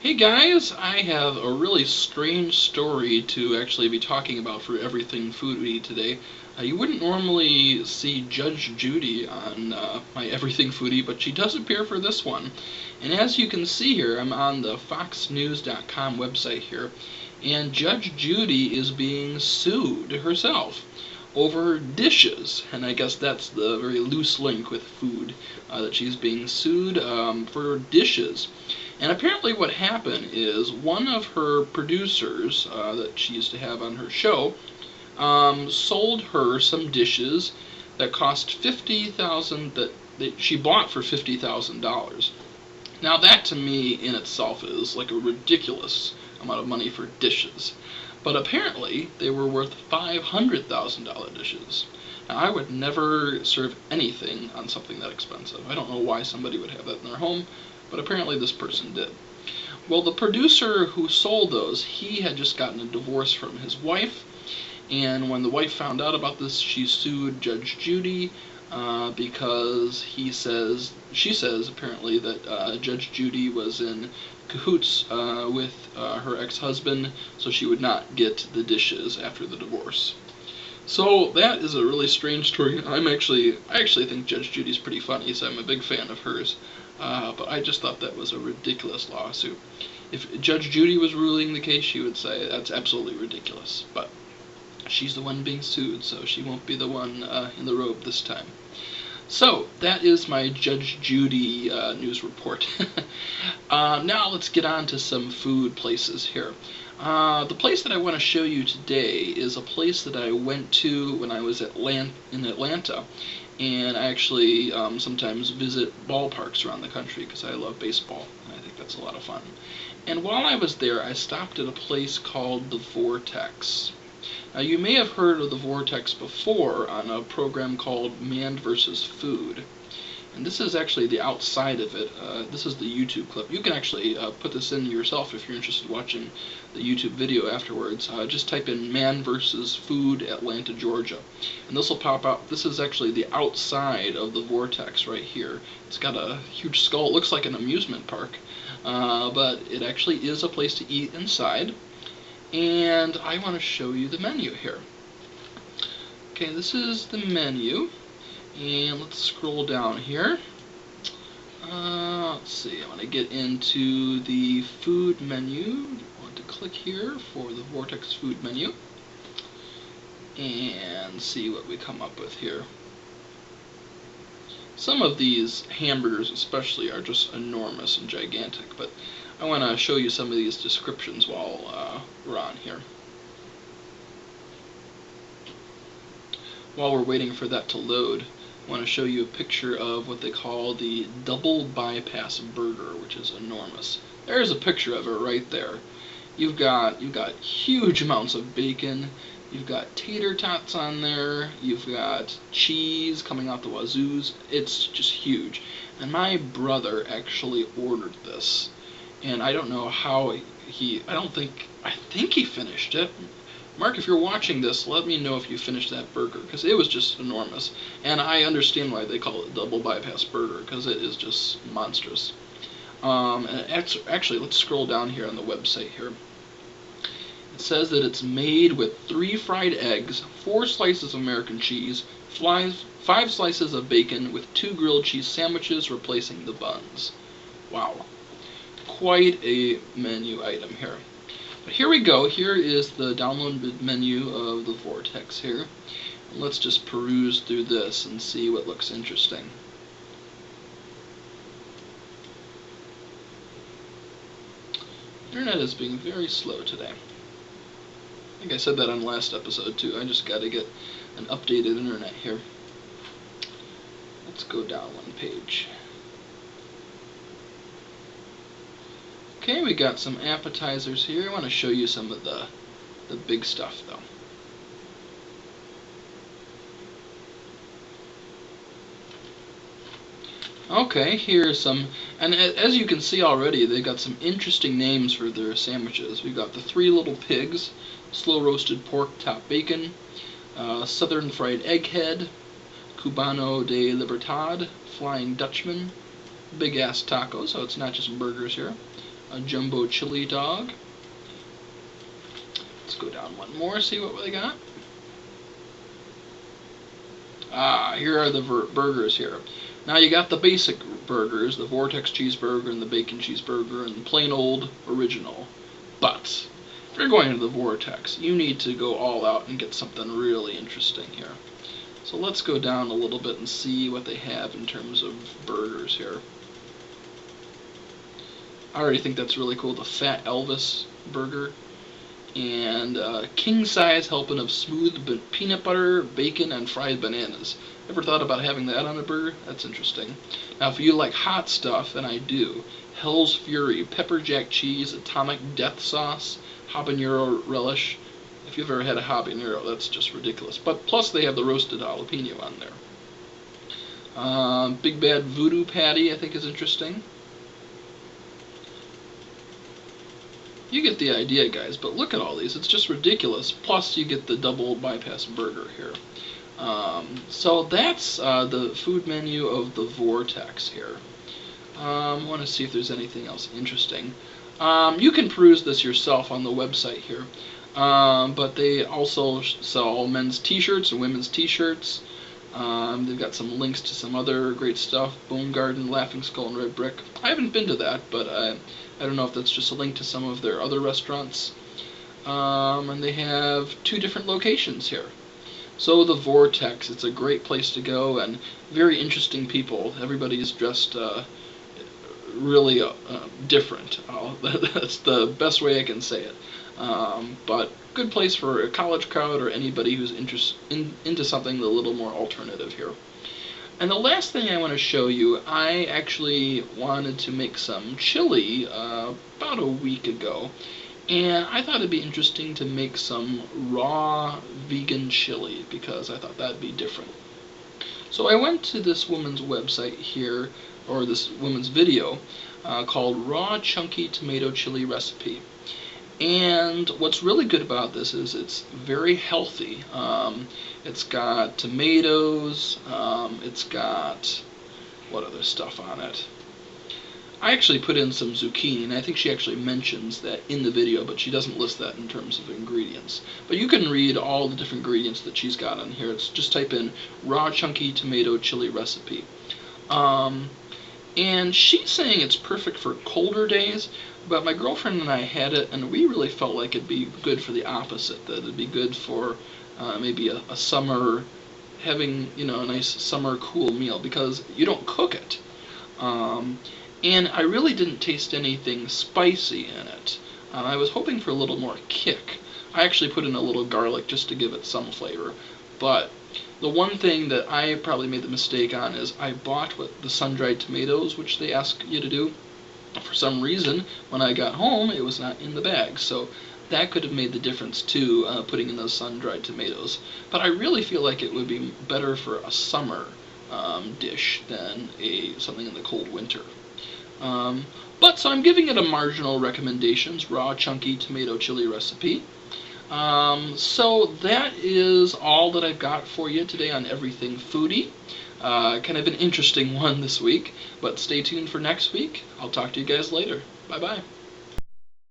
Hey guys, I have a really strange story to actually be talking about for Everything Foodie today. You wouldn't normally see Judge Judy on my Everything Foodie, but she does appear for this one. And as you can see here, I'm on the foxnews.com website here, and Judge Judy is being sued herself over dishes, and I guess that's the very loose link with food, that she's being sued for dishes. And apparently what happened is one of her producers that she used to have on her show sold her some dishes that cost that she bought for $50,000. Now that to me in itself is like a ridiculous amount of money for dishes. But apparently they were worth $500,000 dishes. Now I would never serve anything on something that expensive. I don't know why somebody would have that in their home, but apparently this person did. Well, the producer who sold those, he had just gotten a divorce from his wife, and when the wife found out about this, she sued Judge Judy because she says apparently that Judge Judy was in cahoots with her ex-husband, so she would not get the dishes after the divorce. So that is a really strange story. I actually think Judge Judy's pretty funny, so I'm a big fan of hers. But I just thought that was a ridiculous lawsuit. If Judge Judy was ruling the case, she would say that's absolutely ridiculous. But she's the one being sued, so she won't be the one in the robe this time. So that is my Judge Judy news report. Now let's get on to some food places here. The place that I want to show you today is a place that I went to when I was in Atlanta, and I actually sometimes visit ballparks around the country because I love baseball, and I think that's a lot of fun. And while I was there, I stopped at a place called the Vortex. Now, you may have heard of the Vortex before on a program called Man vs. Food. And this is actually the outside of it. This is the YouTube clip. You can actually put this in yourself if you're interested in watching the YouTube video afterwards. Just type in Man vs. Food, Atlanta, Georgia. And this will pop up. This is actually the outside of the Vortex right here. It's got a huge skull. It looks like an amusement park. But it actually is a place to eat inside. And I want to show you the menu here. Okay, this is the menu. And let's scroll down here. Let's see, I'm going to get into the food menu. I want to click here for the Vortex food menu and see what we come up with here. Some of these hamburgers especially are just enormous and gigantic, but I want to show you some of these descriptions while we're on here. While we're waiting for that to load, I want to show you a picture of what they call the double bypass burger, which is enormous. There's a picture of it right there. You've got huge amounts of bacon. You've got tater tots on there. You've got cheese coming out the wazoos. It's just huge. And my brother actually ordered this, and I don't know how I think he finished it. Mark, if you're watching this, let me know if you finished that burger, because it was just enormous. And I understand why they call it double bypass burger, because it is just monstrous. Actually, let's scroll down here on the website here. It says that it's made with 3 fried eggs, 4 slices of American cheese, 5 slices of bacon, with 2 grilled cheese sandwiches replacing the buns. Wow. Quite a menu item here. But here we go. Here is the download menu of the Vortex here. And let's just peruse through this and see what looks interesting. Internet is being very slow today. I think I said that on the last episode too. I just got to get an updated internet here. Let's go down one page. Okay, we got some appetizers here. I want to show you some of the big stuff though. Okay, here's some, and as you can see already, they've got some interesting names for their sandwiches. We've got the 3 Little Pigs, slow roasted pork top bacon, Southern fried egghead, Cubano de Libertad, Flying Dutchman, big ass taco, so it's not just burgers here, a jumbo chili dog. Let's go down one more, see what they got. Here are the burgers here. Now you got the basic burgers, the Vortex cheeseburger and the bacon cheeseburger and the plain old original. But if you're going to the Vortex, you need to go all out and get something really interesting here. So let's go down a little bit and see what they have in terms of burgers here. I already think that's really cool, the Fat Elvis burger. And king size helping of smooth peanut butter, bacon, and fried bananas. Ever thought about having that on a burger? That's interesting. Now, if you like hot stuff, and I do, Hell's Fury, pepper jack cheese, atomic death sauce, habanero relish. If you've ever had a habanero, that's just ridiculous. But plus, they have the roasted jalapeno on there. Big Bad Voodoo Patty, I think, is interesting. You get the idea, guys, but look at all these. It's just ridiculous. Plus, you get the double bypass burger here. So that's the food menu of the Vortex here. I want to see if there's anything else interesting. You can peruse this yourself on the website here. But they also sell men's t-shirts and women's t-shirts. They've got some links to some other great stuff. Bone Garden, Laughing Skull, and Red Brick. I haven't been to that, but I don't know if that's just a link to some of their other restaurants. And they have 2 different locations here. So the Vortex, it's a great place to go, and very interesting people. Everybody's dressed really different. That's the best way I can say it. But good place for a college crowd or anybody who's into something a little more alternative here. And the last thing I want to show you, I actually wanted to make some chili about a week ago. And I thought it'd be interesting to make some raw vegan chili because I thought that'd be different. So I went to this woman's website here, or this woman's video, called Raw Chunky Tomato Chili Recipe. And what's really good about this is it's very healthy. It's got tomatoes, it's got, what other stuff on it? I actually put in some zucchini, and I think she actually mentions that in the video, but she doesn't list that in terms of ingredients. But you can read all the different ingredients that she's got on here. It's just type in Raw Chunky Tomato Chili Recipe. And she's saying it's perfect for colder days, but my girlfriend and I had it, and we really felt like it'd be good for the opposite, that it'd be good for maybe a summer, having, a nice summer cool meal, because you don't cook it. And I really didn't taste anything spicy in it. I was hoping for a little more kick. I actually put in a little garlic just to give it some flavor. But the one thing that I probably made the mistake on is I bought the sun-dried tomatoes, which they ask you to do. For some reason, when I got home, it was not in the bag. So that could have made the difference too, putting in those sun-dried tomatoes. But I really feel like it would be better for a summer dish than something in the cold winter. So I'm giving it a marginal recommendations, Raw Chunky Tomato Chili Recipe. So that is all that I've got for you today on Everything Foodie. Kind of an interesting one this week, but stay tuned for next week. I'll talk to you guys later. Bye-bye.